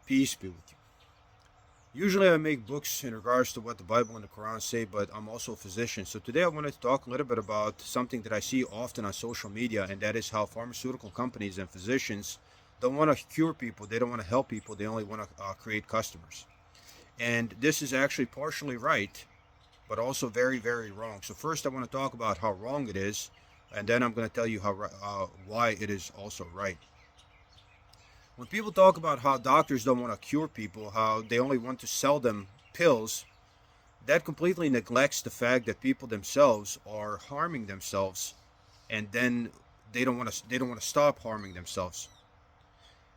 Peace be with you. Usually I make books in regards to what the Bible and the Quran say, but I'm also a physician. So today I wanted to talk a little bit about something that I see often on social media, and that is how pharmaceutical companies and physicians don't want to cure people. They don't want to help people. They only want to create customers. And this is actually partially right, but also very, very wrong. So first I want to talk about how wrong it is, and then I'm going to tell you why it is also right. When people talk about how doctors don't want to cure people, how they only want to sell them pills, that completely neglects the fact that people themselves are harming themselves, and then they don't want to stop harming themselves.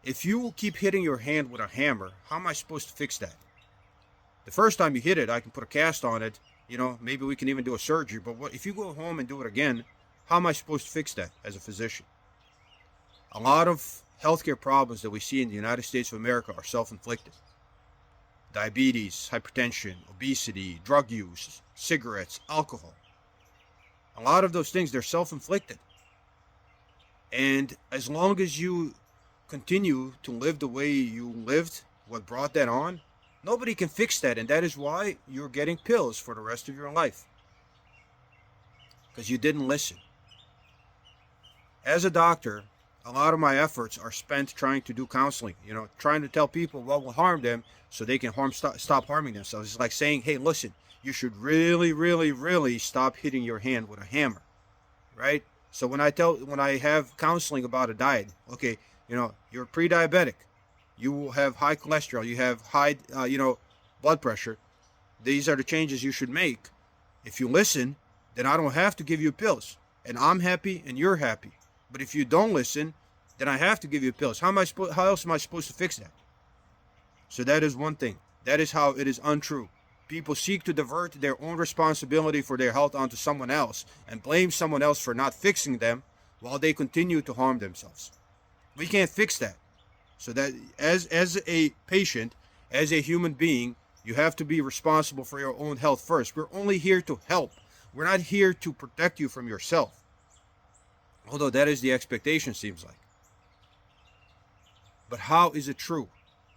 If you keep hitting your hand with a hammer, how am I supposed to fix that? The first time you hit it, I can put a cast on it. Maybe we can even do a surgery. But if you go home and do it again, how am I supposed to fix that as a physician? A lot of healthcare problems that we see in the United States of America are self-inflicted. Diabetes, hypertension, obesity, drug use, cigarettes, alcohol. A lot of those things, they're self-inflicted. And as long as you continue to live the way you lived, what brought that on, nobody can fix that. And that is why you're getting pills for the rest of your life. Because you didn't listen. As a doctor, a lot of my efforts are spent trying to do counseling, trying to tell people what will harm them so they can stop harming themselves. It's like saying, hey, listen, you should really, really, really stop hitting your hand with a hammer, right? So when I have counseling about a diet, okay, you're pre-diabetic, you will have high cholesterol, you have high, blood pressure. These are the changes you should make. If you listen, then I don't have to give you pills, and I'm happy and you're happy. But if you don't listen, then I have to give you pills. How else am I supposed to fix that? So that is one thing. That is how it is untrue. People seek to divert their own responsibility for their health onto someone else and blame someone else for not fixing them while they continue to harm themselves. We can't fix that. So that as a patient, as a human being, you have to be responsible for your own health first. We're only here to help. We're not here to protect you from yourself. Although that is the expectation, seems like. But how is it true?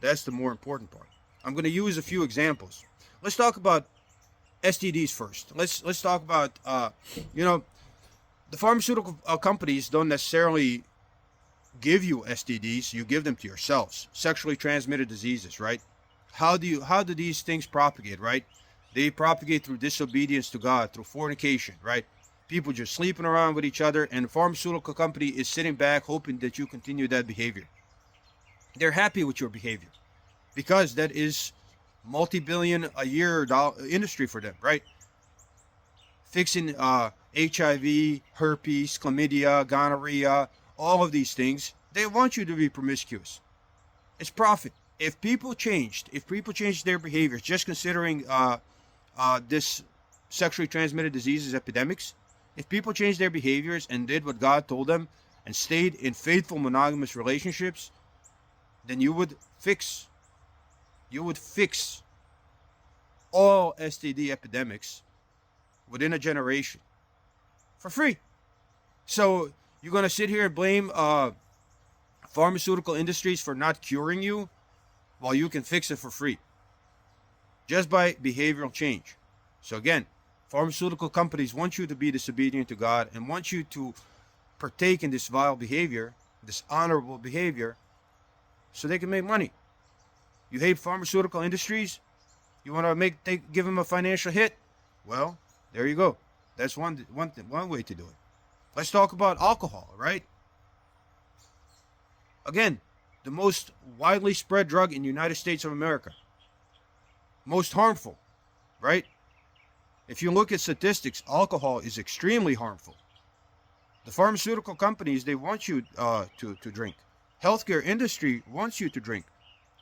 That's the more important part. I'm going to use a few examples. Let's talk about STDs first. Let's talk about, the pharmaceutical companies don't necessarily give you STDs. You give them to yourselves. Sexually transmitted diseases, right? How do these things propagate, right? They propagate through disobedience to God, through fornication, right? People just sleeping around with each other, and the pharmaceutical company is sitting back hoping that you continue that behavior. They're happy with your behavior because that is multi-billion a year industry for them, right? Fixing HIV, herpes, chlamydia, gonorrhea, all of these things. They want you to be promiscuous. It's profit. If people changed their behaviors, just considering this sexually transmitted diseases epidemics, if people changed their behaviors and did what God told them and stayed in faithful monogamous relationships, then you would fix all STD epidemics within a generation for free. So you're going to sit here and blame pharmaceutical industries for not curing you while you can fix it for free just by behavioral change. So again, pharmaceutical companies want you to be disobedient to God and want you to partake in this vile behavior, this honorable behavior, so they can make money. You hate pharmaceutical industries? You want to give them a financial hit? Well, there you go. That's one way to do it. Let's talk about alcohol, right? Again, the most widely spread drug in the United States of America. Most harmful, right? If you look at statistics, alcohol is extremely harmful. The pharmaceutical companies, they want you to drink. Healthcare industry wants you to drink.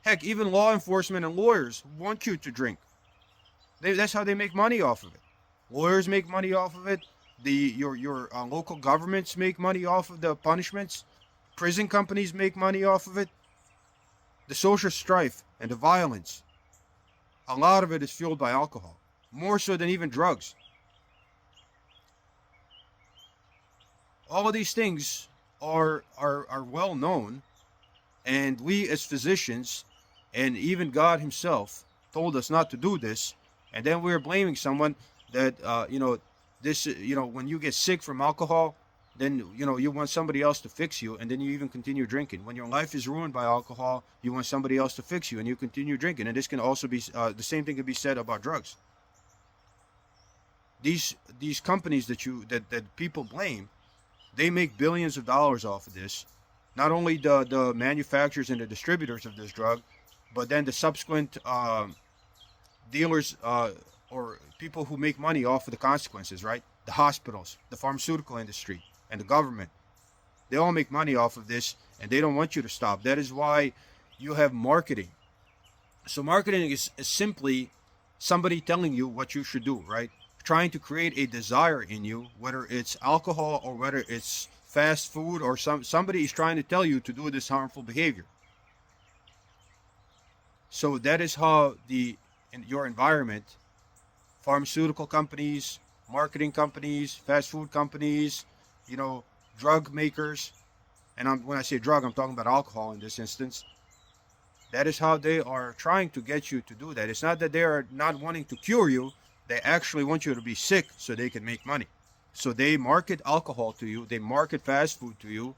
Heck, even law enforcement and lawyers want you to drink. That's how they make money off of it. Lawyers make money off of it. Your local governments make money off of the punishments. Prison companies make money off of it. The social strife and the violence, a lot of it is fueled by alcohol, more so than even drugs. All of these things are well known, and we as physicians And even God himself told us not to do this. And then we're blaming someone that, when you get sick from alcohol, then, you want somebody else to fix you, and then you even continue drinking. When your life is ruined by alcohol, you want somebody else to fix you, and you continue drinking. And this can also be, the same thing can be said about drugs. These companies that people blame, they make billions of dollars off of this. Not only the manufacturers and the distributors of this drug, but then the subsequent dealers or people who make money off of the consequences, right? The hospitals, the pharmaceutical industry, and the government. They all make money off of this, and they don't want you to stop. That is why you have marketing. So marketing is simply somebody telling you what you should do, right? Trying to create a desire in you, whether it's alcohol or whether it's fast food, or somebody is trying to tell you to do this harmful behavior. So that is how in your environment, pharmaceutical companies, marketing companies, fast food companies, drug makers, and when I say drug, I'm talking about alcohol in this instance. That is how they are trying to get you to do that. It's not that they are not wanting to cure you. They actually want you to be sick so they can make money. So they market alcohol to you. They market fast food to you.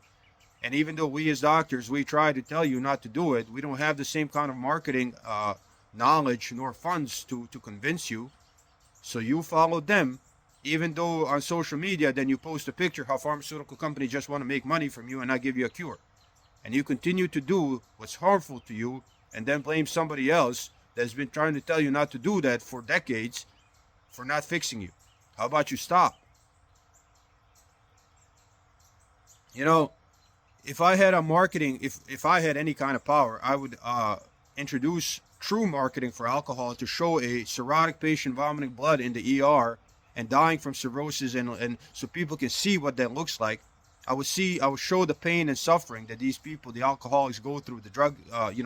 And even though we as doctors, we try to tell you not to do it, we don't have the same kind of marketing knowledge nor funds to convince you. So you follow them, even though on social media, then you post a picture how pharmaceutical companies just want to make money from you and not give you a cure. And you continue to do what's harmful to you and then blame somebody else that's been trying to tell you not to do that for decades for not fixing you. How about you stop? If I had if I had any kind of power, I would introduce true marketing for alcohol to show a cirrhotic patient vomiting blood in the ER and dying from cirrhosis, and so people can see what that looks like. I would show the pain and suffering that these people, the alcoholics, go through, the drug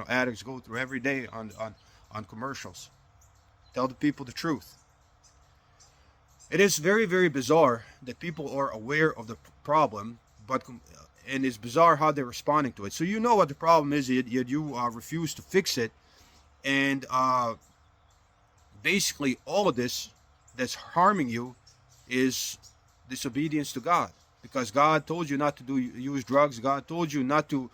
addicts go through every day on commercials. Tell the people the truth. It is very, very bizarre that people are aware of the problem, and it's bizarre how they're responding to it. So you know what the problem is, yet you refuse to fix it, and basically all of this that's harming you is disobedience to God, because God told you not to use drugs. God told you not to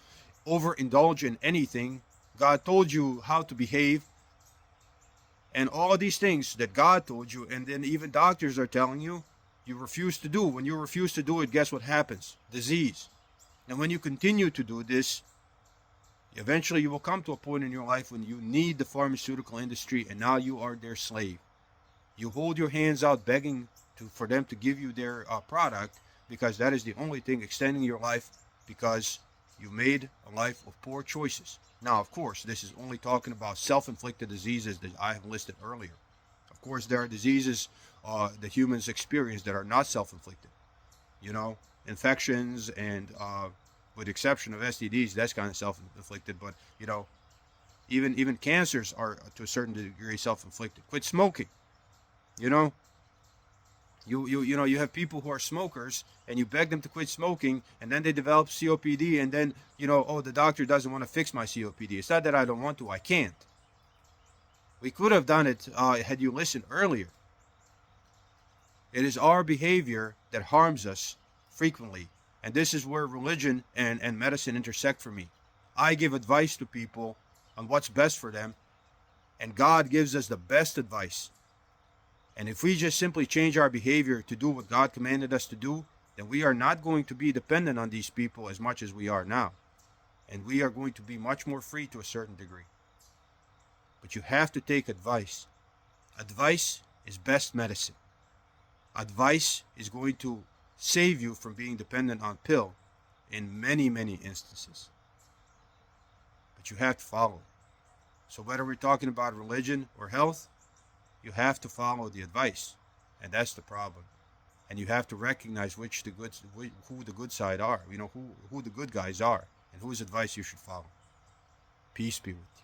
overindulge in anything. God told you how to behave. And all of these things that God told you, and then even doctors are telling you, you refuse to do. When you refuse to do it, guess what happens? Disease. And when you continue to do this, eventually you will come to a point in your life when you need the pharmaceutical industry, and now you are their slave. You hold your hands out begging for them to give you their product, because that is the only thing extending your life, because you made a life of poor choices. Now, of course, this is only talking about self-inflicted diseases that I have listed earlier. Of course, there are diseases that humans experience that are not self-inflicted. Infections, and with the exception of STDs, that's kind of self-inflicted. But even cancers are to a certain degree self-inflicted. Quit smoking. You have people who are smokers, and you beg them to quit smoking, and then they develop COPD, and then the doctor doesn't want to fix my COPD. It's not that I don't want to, I can't. We could have done it had you listened earlier. It is our behavior that harms us frequently, and this is where religion and medicine intersect for me. I give advice to people on what's best for them, and God gives us the best advice. And if we just simply change our behavior to do what God commanded us to do, then we are not going to be dependent on these people as much as we are now. And we are going to be much more free to a certain degree. But you have to take advice. Advice is best medicine. Advice is going to save you from being dependent on pill in many, many instances. But you have to follow. So whether we're talking about religion or health, you have to follow the advice, and that's the problem. And you have to recognize who the good side are, who the good guys are, and whose advice you should follow. Peace be with you.